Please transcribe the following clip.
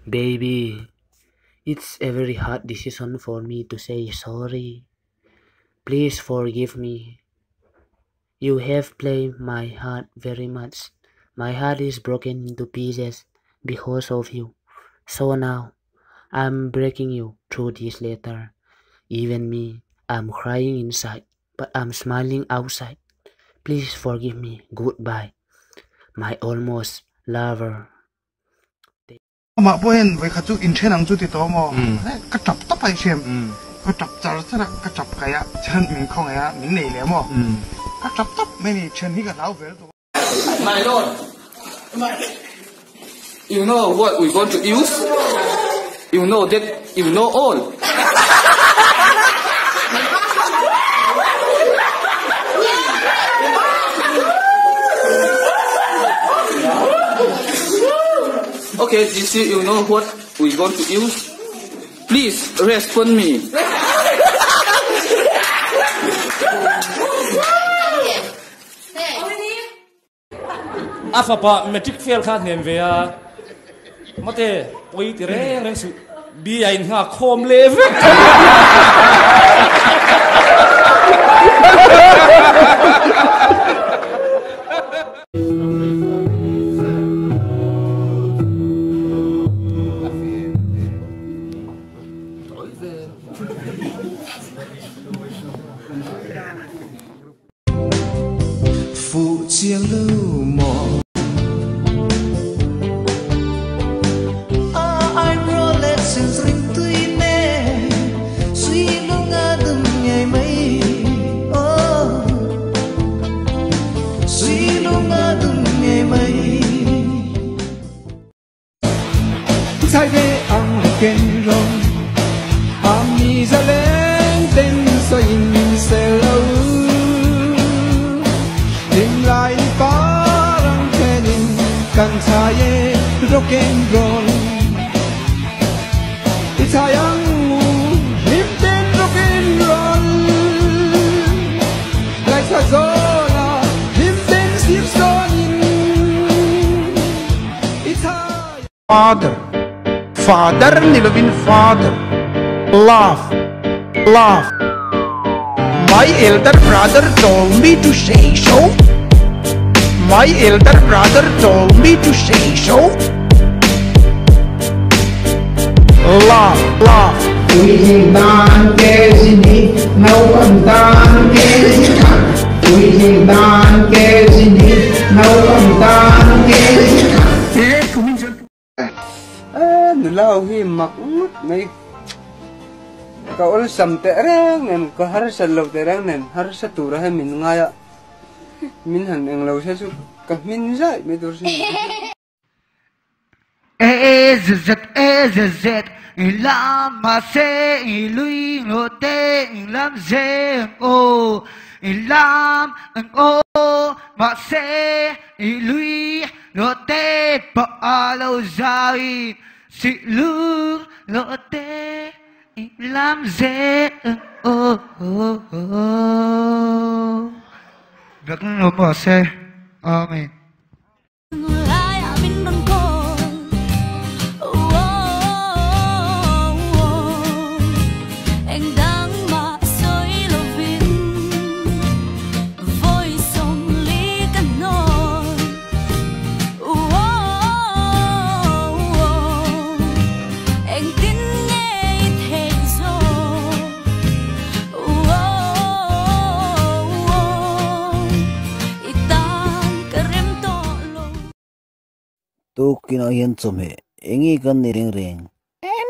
Baby, it's a very hard decision for me to say sorry. Please forgive me. You have played my heart very much. My heart is broken into pieces because of you. So now, I'm breaking you through this letter. Even me, I'm crying inside, but I'm smiling outside. Please forgive me. Goodbye, my almost lover. Mà buen với khát chú in trên ang chú thì to mò, cái chập tóc hay xem, cái chập chả là cái chập cái á, chân mình không á, mình nảy lắm mò, cái chập tóc mấy này chân hi cái lão về đó. My lord, you know what we going to use? You know that you know all. Okay, this is you know what we going to use. Please respond me. Afapa metric fail khat nem ve a mate poi ti reng su bi ai nga khom le ve phụ chia lưu mò ai bro let sin ring tui me suy lunga dum ngày mấy suy lunga dum ngày mấy sai de ang ken rong ami za lên tên so in se lâu lại parang kenin kan saye rock and roll itayang hip ten rock and roll like sa zona hip ten sip sonin itay father nilovin father laugh my elder brother told me to say so. My elder brother told me to say so. Laugh. Quý đàn kê xin đi, nấu con đàn kê xin khăn. Quý đàn kê xin đi, nấu con đàn kê xin khăn. Nulaw hi makmut may kaul sam terang nen ko har sa law terang nen har sa tura min ngaya min han ang law sa su ka min zai me dur sin zet lam ma se lui no te lam ze o lam o ma se lui no te pa alo zai si lu no te lam ze o Được nộp bỏ xe. Amen. Tu kino yen chome engi kan ni ring ring Em